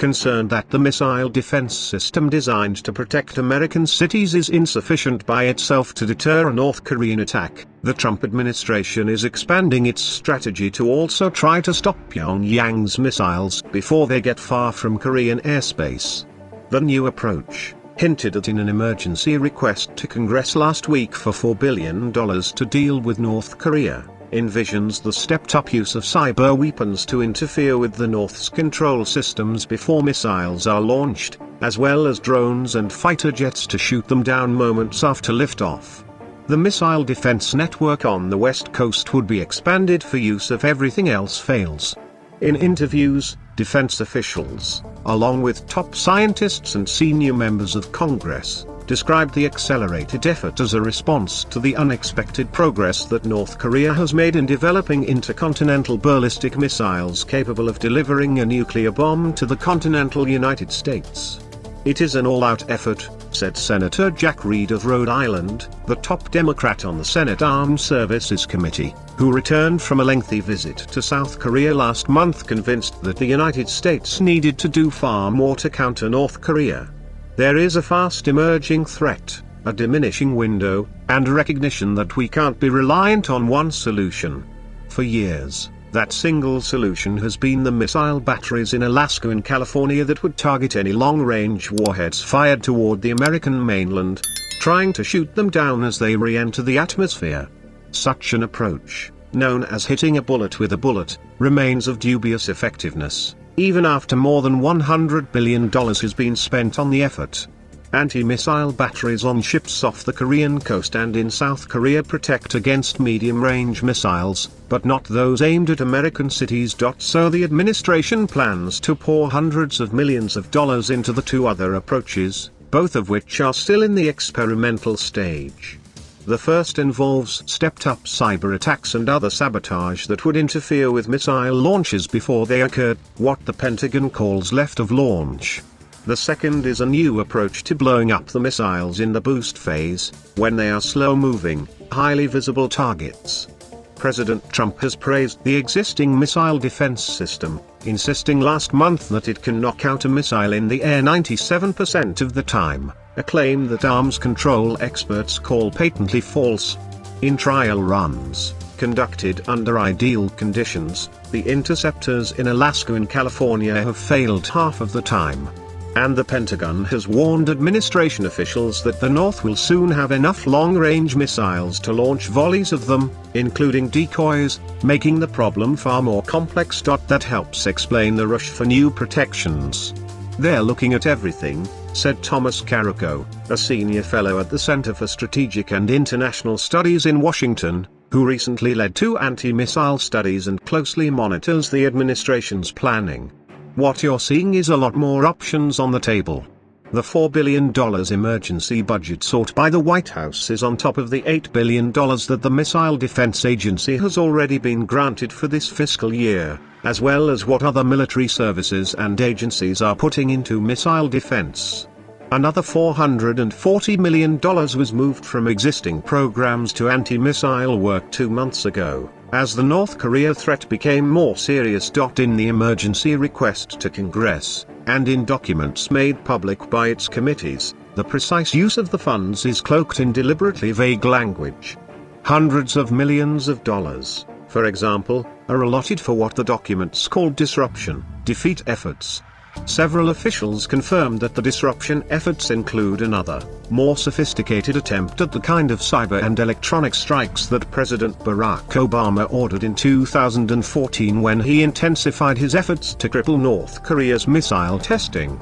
concerned that the missile defense system designed to protect American cities is insufficient by itself to deter a North Korean attack, the Trump administration is expanding its strategy to also try to stop Pyongyang's missiles before they get far from Korean airspace. The new approach, hinted at in an emergency request to Congress last week for $4 billion to deal with North Korea, envisions the stepped-up use of cyber weapons to interfere with the North's control systems before missiles are launched, as well as drones and fighter jets to shoot them down moments after liftoff. The missile defense network on the West Coast would be expanded for use if everything else fails. In interviews, defense officials, along with top scientists and senior members of Congress, described the accelerated effort as a response to the unexpected progress that North Korea has made in developing intercontinental ballistic missiles capable of delivering a nuclear bomb to the continental United States. It is an all-out effort, said Senator Jack Reed of Rhode Island, the top Democrat on the Senate Armed Services Committee, who returned from a lengthy visit to South Korea last month, convinced that the United States needed to do far more to counter North Korea. There is a fast emerging threat, a diminishing window, and recognition that we can't be reliant on one solution. For years, that single solution has been the missile batteries in Alaska and California that would target any long-range warheads fired toward the American mainland, trying to shoot them down as they re-enter the atmosphere. Such an approach, known as hitting a bullet with a bullet, remains of dubious effectiveness, even after more than $100 billion has been spent on the effort. Anti-missile batteries on ships off the Korean coast and in South Korea protect against medium-range missiles, but not those aimed at American cities. So the administration plans to pour hundreds of millions of dollars into the two other approaches, both of which are still in the experimental stage. The first involves stepped-up cyber attacks and other sabotage that would interfere with missile launches before they occurred, what the Pentagon calls left of launch. The second is a new approach to blowing up the missiles in the boost phase, when they are slow-moving, highly visible targets. President Trump has praised the existing missile defense system, insisting last month that it can knock out a missile in the air 97% of the time, a claim that arms control experts call patently false. In trial runs, conducted under ideal conditions, the interceptors in Alaska and California have failed half of the time. And the Pentagon has warned administration officials that the North will soon have enough long-range missiles to launch volleys of them, including decoys, making the problem far more complex. That helps explain the rush for new protections. They're looking at everything, said Thomas Carrico, a senior fellow at the Center for Strategic and International Studies in Washington, who recently led two anti-missile studies and closely monitors the administration's planning. What you're seeing is a lot more options on the table. The $4 billion emergency budget sought by the White House is on top of the $8 billion that the Missile Defense Agency has already been granted for this fiscal year, as well as what other military services and agencies are putting into missile defense. Another $440 million was moved from existing programs to anti-missile work 2 months ago, as the North Korea threat became more serious. In the emergency request to Congress, and in documents made public by its committees, the precise use of the funds is cloaked in deliberately vague language. Hundreds of millions of dollars, for example, are allotted for what the documents call disruption, defeat efforts. Several officials confirmed that the disruption efforts include another, more sophisticated attempt at the kind of cyber and electronic strikes that President Barack Obama ordered in 2014 when he intensified his efforts to cripple North Korea's missile testing.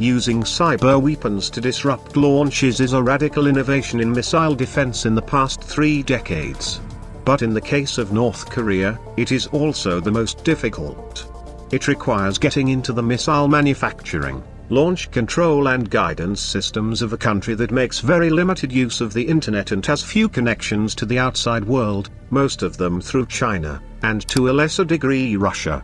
Using cyber weapons to disrupt launches is a radical innovation in missile defense in the past 3 decades. But in the case of North Korea, it is also the most difficult. It requires getting into the missile manufacturing, launch control and guidance systems of a country that makes very limited use of the internet and has few connections to the outside world, most of them through China, and to a lesser degree Russia.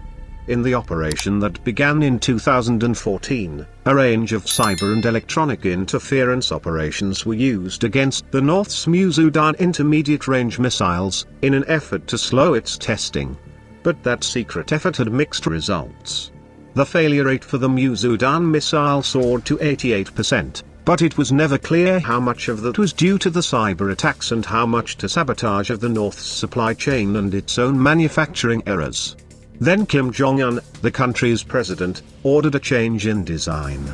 In the operation that began in 2014, a range of cyber and electronic interference operations were used against the North's Musudan intermediate-range missiles, in an effort to slow its testing. But that secret effort had mixed results. The failure rate for the Musudan missile soared to 88%, but it was never clear how much of that was due to the cyber attacks and how much to sabotage of the North's supply chain and its own manufacturing errors. Then Kim Jong-un, the country's president, ordered a change in design.